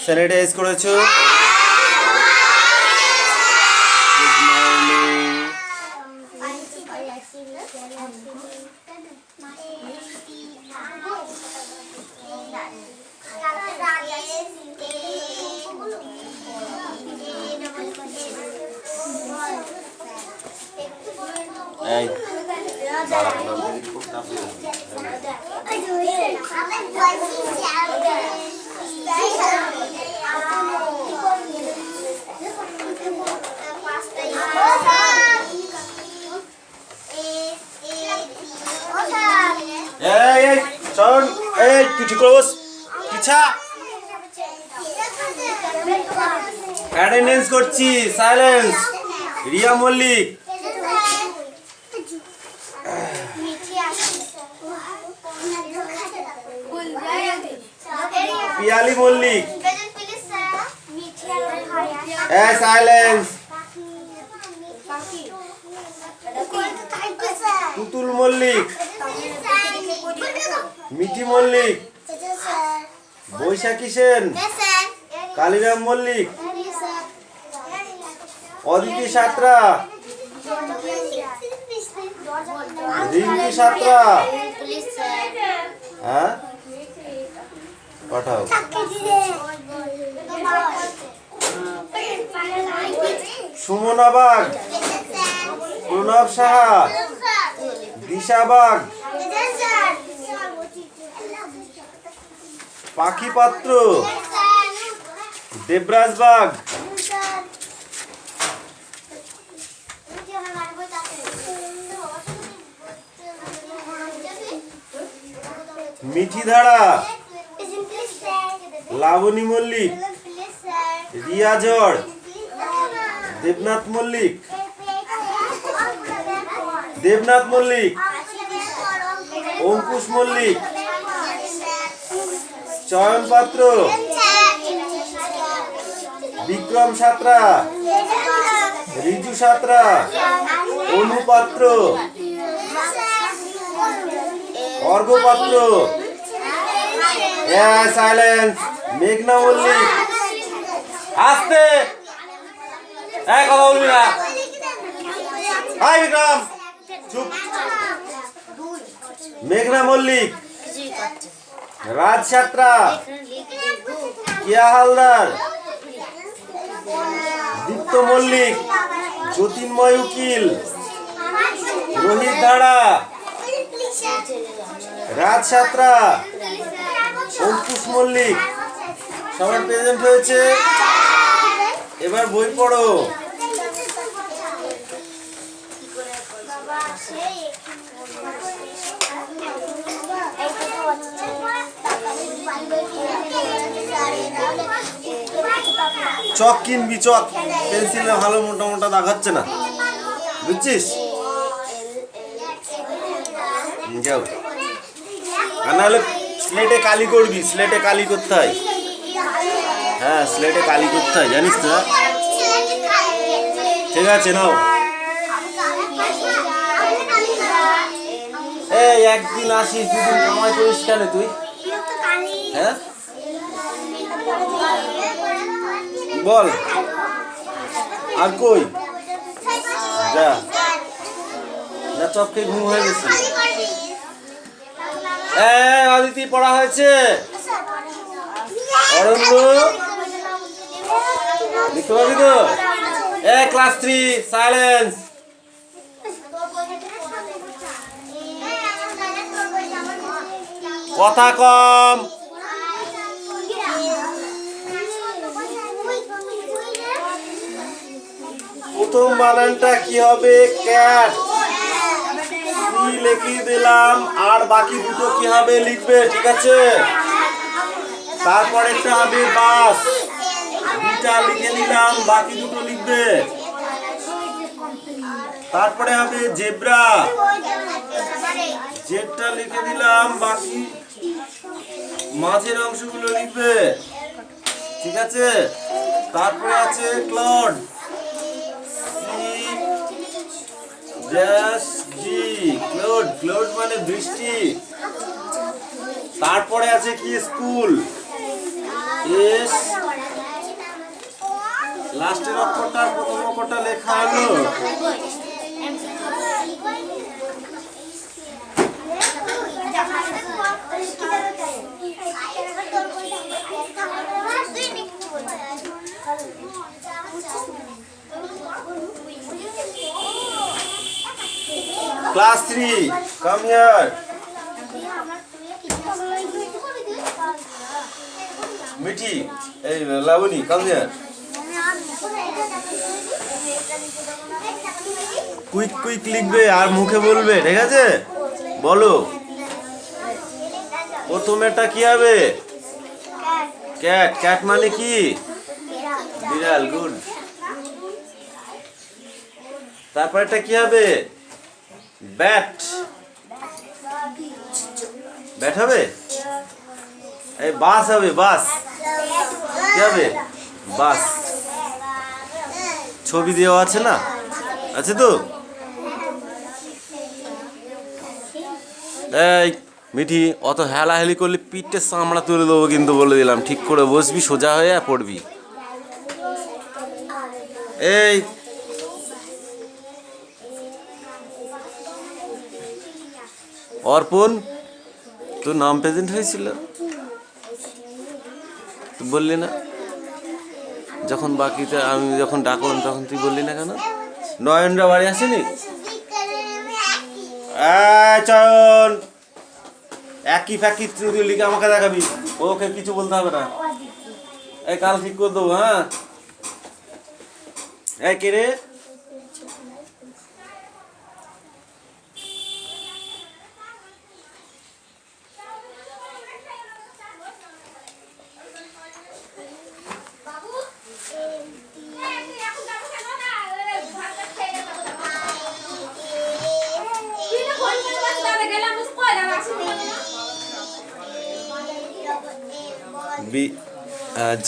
Sanitise করেছো? এই চল, এই তুই ঠিক করবস পিছা অ্যাটেন্ডেন্স করছি। সাইলেন্স। রিয়া মল্লিক, পিয়ালি মল্লিক, সাইলেন্স। তুতুল মল্লিক, মিঠি মল্লিক, বৈশাখী সেন, কালিরাম মল্লিক, অদিতি সাঁতরা, রিঙ্কি সাঁতরা। হ্যাঁ পাঠাও। সুমনা বাগ, প্রণব সাহা, দিশা বাগ, পাখি পাত্র, দেবরাজ বাগ, মিঠি ধারা, লাবণী মল্লিক, রিয়া জড়, দেবনাথ মল্লিক, দেবনাথ মল্লিক, অঙ্কুশ মল্লিক, চয়ন পাত্র, বিক্রম সাঁতরা, রিজু সাঁতরা, অনু পাত্র, অর্ঘ পাত্র, সাইলেন্স। মেঘনা মল্লিক, আস্তে কথা বলবি না। হাই বিক্রম, চুপ। মেঘনা মল্লিক, রাজ সাঁতরা, কিয়া হালদার, দীপ্ত মল্লিক, জ্যোতির্ময় উকিল, রোহিত ধারা, রাজ সাঁতরা, অঙ্কুশ মল্লিক। সবার প্রেজেন্ট হয়েছে, এবার বই পড়ো। চক কিনবি, চক। পেন্সিলে ভালো মোটা মোটা দাগ হচ্ছে না, বুঝছিস? যাও, আর নাহলে স্লেটে কালি করবি। স্লেটে কালি করতে হয়। হ্যাঁ, স্লেটে কালি করতে হয়, জানিস তো? ঠিক আছে, নাও। এই একদিন আসিস, দুদিন কামাই করিস কেন তুই? হ্যাঁ বল, আর কই যা না, চপকে ঘুম হয়ে গেছে। অদিতি পড়া হয়েছে। অরণ্য দেখতে পাবি তো? Class 3, silence. কথা কম। প্রথম বানানটা কি হবে? ক্যাট। সি লিখে দিলাম, আর বাকি দুটো কি হবে লিখবে, ঠিক আছে? তারপরেরটা হবে বাস। দুটা লিখে দিলাম, বাকি দুটো লিখবে। তারপরে হবে জেব্রা। জেডটা লিখে দিলাম, বাকি মাঝের অংশগুলো লিখবে, ঠিক আছে? তারপরে আছে ক্লড। জাস্ট জি ক্লাউড, ক্লাউড মানে বৃষ্টি। তারপরে আছে কি স্কুল, এস লাস্টের অক্ষরটা আর প্রথম অক্ষরটা লেখা হলো। Class 3, come here. মিঠি, এই Labani, come here. Quick quick লিখবে আর মুখে বলবে, ঠিক আছে? বলো। প্রথমেরটা কি হবে? ক্যাট, ক্যাট মানে কি? বিড়াল, গুড। তারপরটা কি হবে? ব্যাট, ব্যাট হবে। এই বাস হবে, বাস কি হবে? বাস। ছবি দেওয়া আছে না? আছে তো? এই মিঠি, অত হেলাহেলি করলে পিঠে চামড়া তুলে দেবো কিন্তু, বলে দিলাম। ঠিক করে বসবি, সোজা হয়ে পড়বি। এই অর্পণ, তোর নাম প্রেজেন্ট হয়েছিল, তুই বললি না? যখন বাকিতে আমি যখন ডাকলাম তখন তুই বললি না কেন? নয়নরা বাড়ি আসেনি? চয়ন, একই ফ্যাকি তুই লিখে আমাকে দেখাবি, ওকে কিছু বলতে হবে না। এই কাল ঠিক করে দেবো। হ্যাঁ, এই কে রে?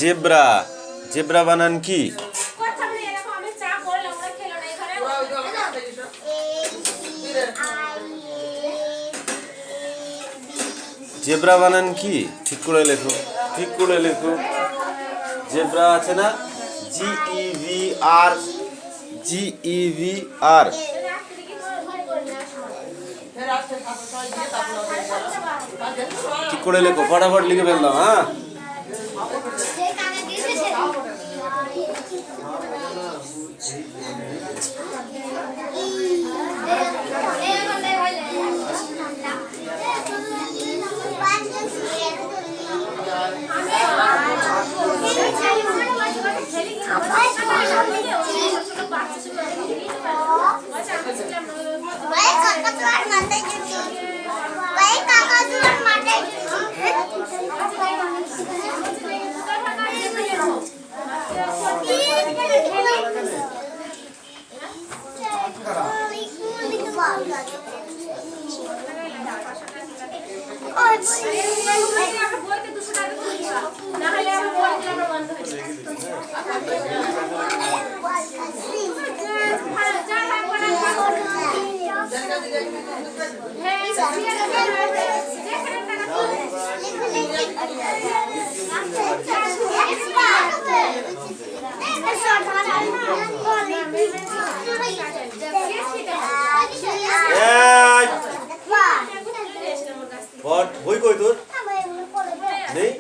জেব্রা, জেব্রা বানান কি? জেব্রা বানান কি? ঠিক করে লেখো, ঠিক করে লেখো। জেব্রা আছে না? GEVR, GEVR। ঠিক করে লেখো, ফটাফট লিখে ফেললাম। হ্যাঁ, বই কই তোর? নেই?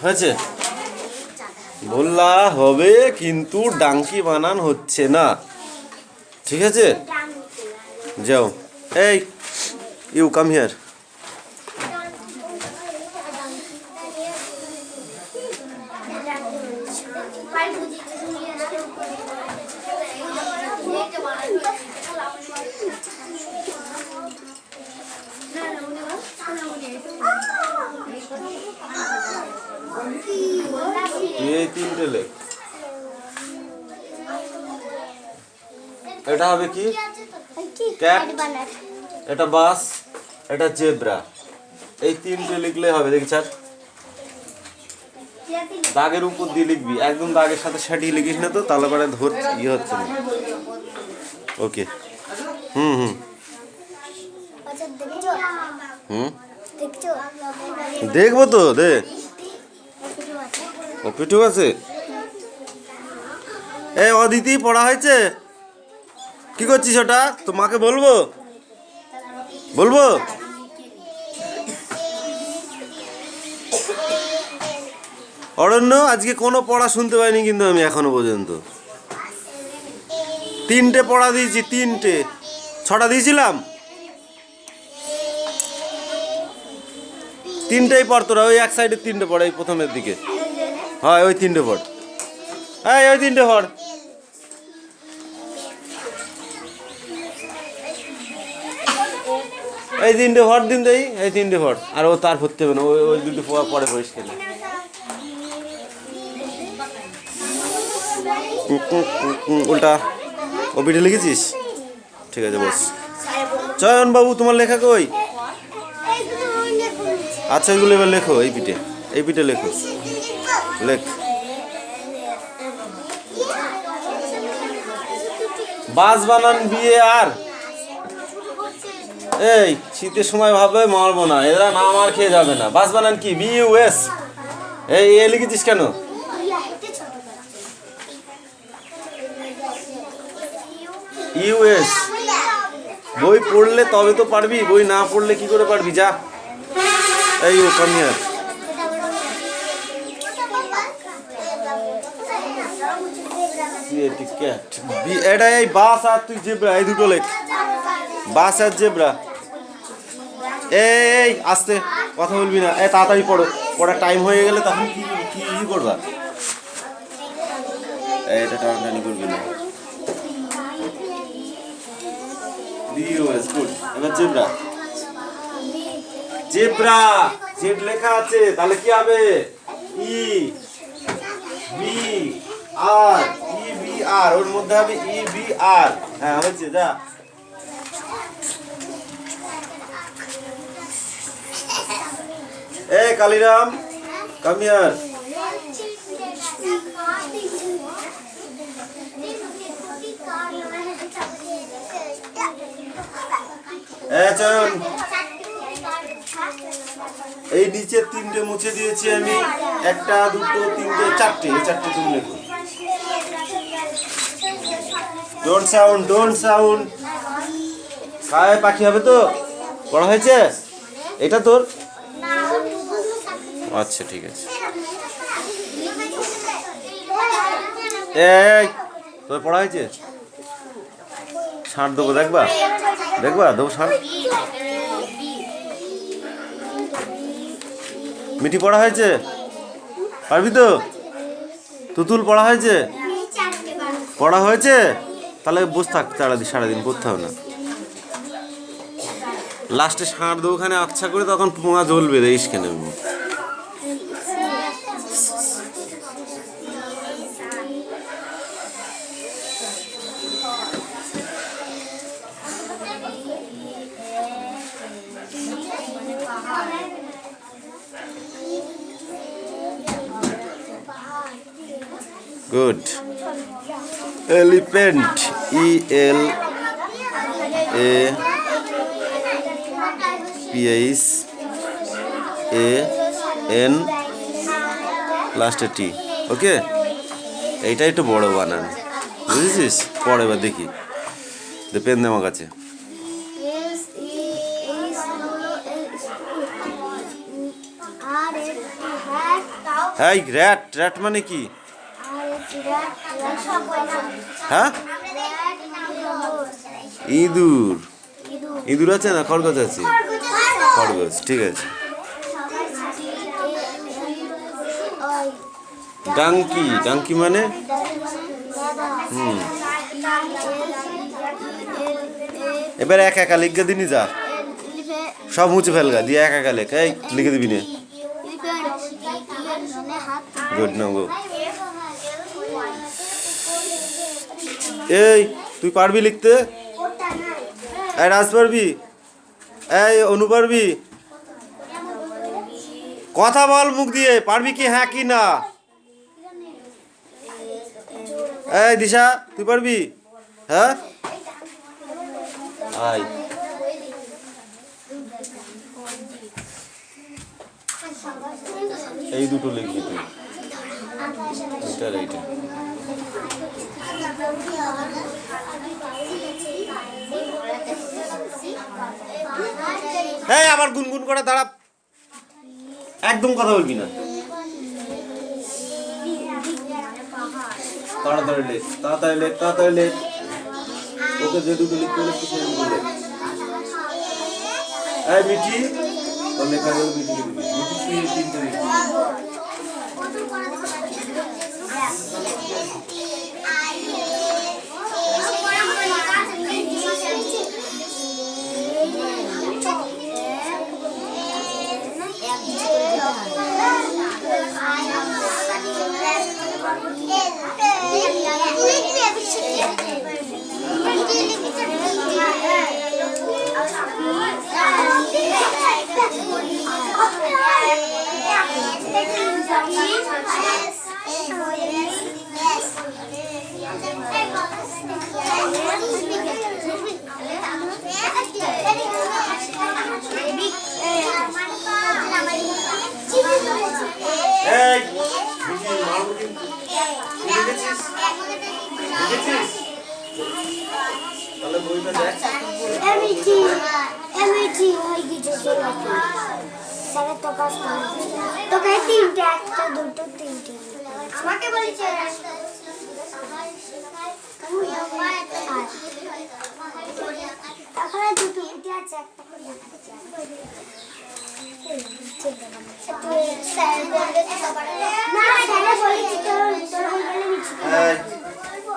হয়েছে বললা হবে কিন্তু ডাঙ্কি বানান হচ্ছে না ঠিক আছে যাও এই ইউ কাম হিয়ার তুই এই তিনটে লেখ। এটা হবে কি? ক্যাট, এটা বাস, এটা জেব্রা। এই তিনটে লিখলে হবে। দেখি স্যার, দাগের উপর দিয়ে লিখবি, একদম দাগের সাথে সাটিয়ে লিখিস না তো, তাহলে পরে ধর ইয়ে হচ্ছে না। ওকে। হুম হুম হুম দেখবো তো, দে। ও পিঠু আছে। এই অদিতি, পড়া হয়েছে? কি করছিস ওটা? তো মাকে বলবো বলবো? অরণ্য, আজকে কোনো পড়া শুনতে পাইনি কিন্তু আমি এখনো পর্যন্ত। তিনটে পড়া দিয়েছি, তিনটে। 6টা দিয়েছিলাম, তিনটেই পড় তোরা। ওই এক সাইডে তিনটে পড়, এই প্রথমের দিকে। হয় ওই তিনটে পড়, এই ওই তিনটে পড়। এই তিনটে ভর দিন দেই, এই তিনটে ভর। আর ও তার ভরতে হবে না, ওই ওই দুটো পরে পরিষ্কার। উল্টা ও পিঠে লিখেছিস? ঠিক আছে, বস। চয়ন বাবু, তোমার লেখা কই? আচ্ছা, এগুলো এবার লেখো। এই পিঠে, এই পিঠে লেখো, লেখ। বাস বানান বিয়ে আর। এই শীতের সময় ভাবে মারবো না, এরা না মার খেয়ে যাবে না। বাস বানান কি? BUS। এই এ লিখেছিস কেন? US। বই পড়লে তবে তো পারবি, বই না পড়লে কি করে পারবি? যা। এই ও কাম হিয়ার। এটা এই বাস আর তুই জেব্রা, এই দুটো লেখ। বাস আর জেব্রা। এই আস্তে কথা বলবি না, এই তাড়াতাড়ি পড়ো, পড়ার টাইম হয়ে গেলে তখন কি কি করবা? এটা টানাটানি করবি না। BUS, good. এবার জেব্রা। জেব্রা, জেড লেখা আছে, তাহলে কি হবে? EBR, EBR, ওর মধ্যে হবে EBR। হ্যাঁ হয়েছে, যা। এ কালিরাম, কাম হিয়ার। চয়ন, এই নিচে তিনটে মুছে দিয়েছি আমি। একটা, দুটো, তিনটে, চারটে। এই চারটে তুমি লেখো। Don't sound, don't sound. কায় পাখি হবে তো? পড়া হয়েছে? এটা তোর? আচ্ছা, ঠিক আছে। এই তোর পড়া হয়েছে? ষাঁড় দেবো, দেখবা? দেখবা দেবো ষাঁড়। মিঠি পড়া হয়েছে? পারবি তো? তুতুল পড়া হয়েছে? পড়া হয়েছে? তাহলে বসে থাক সারাদিন, পড়তে হবে না। লাস্টে ষাঁড় দেবো ওখানে আচ্ছা করে, তখন পোঙা জ্বলবে, দেখিস কেন। গুড। এলিফ্যান্ট, ELAPHAN, লাস্টে T। ওকে, এইটা একটু বড় বানান, বুঝেছিস? পরে এবার দেখি, পেন দে আমার কাছে। হ্যাঁ, র্যাট, র্যাট মানে কি? হ্যাঁ, ইঁদুর। ইঁদুর আছে না? খরগোশ আছে? খরগোশ, ঠিক আছে। ডাঙ্কি, ডাঙ্কি মানে? এবার একা একা লিখে দিনই যা। সব মুছে ফেলগা দিয়ে একা একা লেখ, এই লিখে দিবি না। গুড নাও গো। এই তুই পারবি লিখতে? এই রাজ পারবি? এই অনু পারবি? কথা বল মুখ দিয়ে, পারবি কি হ্যাঁ কি না? এই দিশা তুই পারবি? হ্যাঁ আয়। এই দুটো লিখবি তুই, এটা এইটা। এই আবার গুনগুন করে দাঁড়া, একদম কথা বলবি না। তাড়াতাড়ি লেখ, তাড়াতাড়ি লেখ, তাড়াতাড়ি লেখ। ওকে যে দুটো লিখতে বলেছি সেই দুটো লেখ। এই মিঠি তোর লেখা গেল, মিঠি দিবি, মিঠি তিনটে লিখবি। তোকে তিনটে, একটা দুটো তিনটে আমাকে বলেছে। তারপরে দুটো উঠে আছে, একটা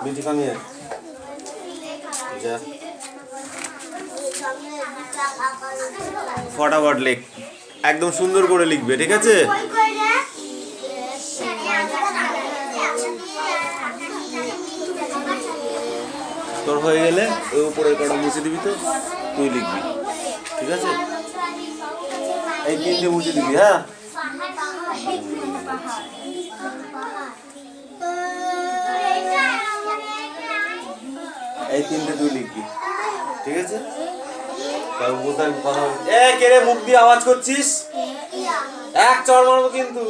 মিঠি কামিয়ে ফটাফট লেখ, একদম সুন্দর করে লিখবে, ঠিক আছে? তোর হয়ে গেলে ওই উপরে কটা মুছে দিবি, তো তুই লিখবি, ঠিক আছে? এই তিনটে মুছে দিবি, হ্যাঁ? এই তিনটে তুই লিখবি, ঠিক আছে? এ কে রে মুখ দিয়ে আওয়াজ করছিস? এক চড় মারবো কিন্তু।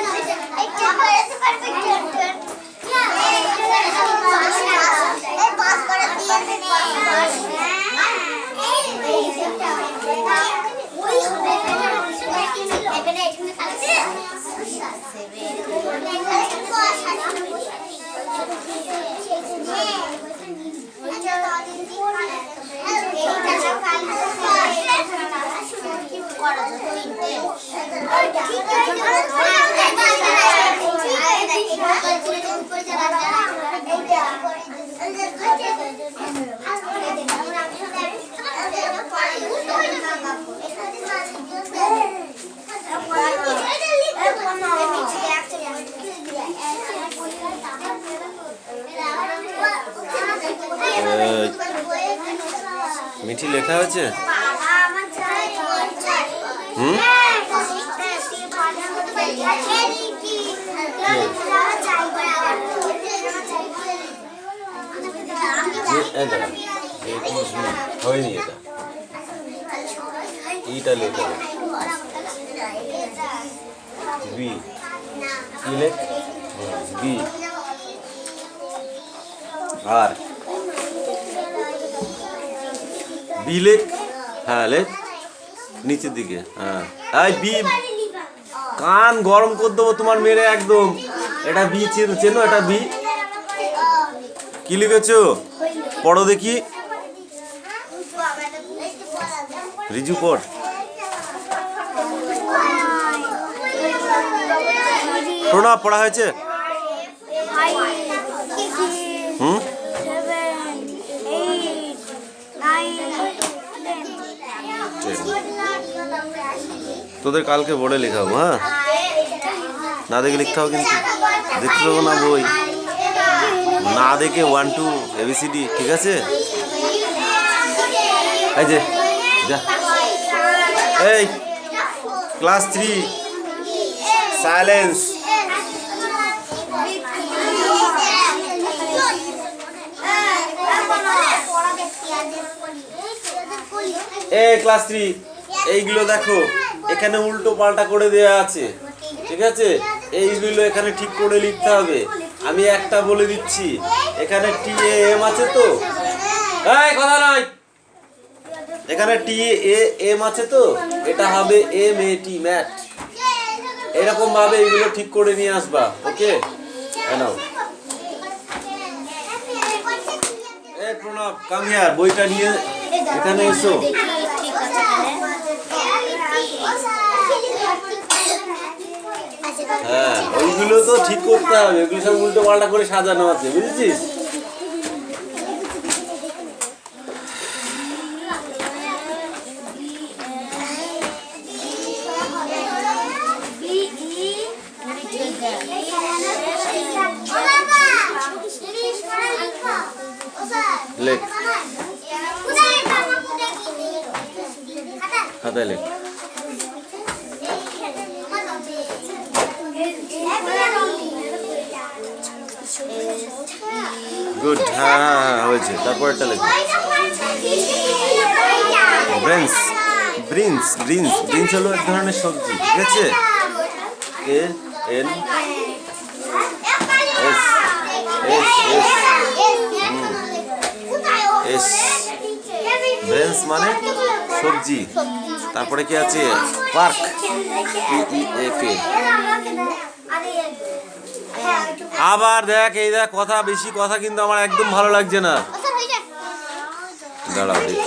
Thank you. মিঠি লেখা হয়েছে? হুম? হয়নি এটা, এইটা লেখা বি, কি লেখ? বি আর বি লেখ। হ্যাঁ লেখ নিচের দিকে। হ্যাঁ এই বি, কান গরম করে দেবো তোমার মেরে একদম। এটা বি চেনো? এটা বি। কি লিখেছো পড়ো দেখি, রিজু পড়। প্রণব পড়া হয়েছে? হুম, তোদের কালকে বোর্ডে লেখাবো। হ্যাঁ, না দেখে লিখতে হবে কিন্তু, দেখতে পাবো না বই না দেখে 1 2 ABCD, ঠিক আছে? এই যে যা, এই ক্লাস 3 সাইলেন্স। এই ক্লাস 3 এইগুলো দেখো, এখানে উল্টো পাল্টা করে দেওয়া আছে, ঠিক আছে? এইগুলো এখানে ঠিক করে লিখতে হবে। আমি একটা বলে দিচ্ছি, এখানে TAM আছে তো, এই কথা নয়, এখানে TAM আছে তো, এটা হবে MAT, ম্যাট। এরকম ভাবে এইগুলো ঠিক করে নিয়ে আসবা, ওকে? নাও, এই প্রণব কাম হিয়ার, বইটা নিয়ে এখানে এসো। হ্যাঁ, ওইগুলো তো ঠিক করতে হবে, ওইগুলো সব উল্টো পাল্টা করে সাজানো আছে, বুঝেছিস? লেখ, খাতায় লেখ। গুড, হ্যাঁ হ্যাঁ হয়েছে। তারপর একটা লেখ, ব্রিন্স। ব্রিন্স ব্রিন্স ব্রিন্স হলো এক ধরনের সবজি, ঠিক আছে? ANS ব্রিন্স মানে সবজি। তারপরে কি আছে? Park, PEAK। আবার দেখ, এই দেখ কথা, বেশি কথা কিন্তু আমার একদম ভালো লাগছে না। দাঁড়াও দেখ।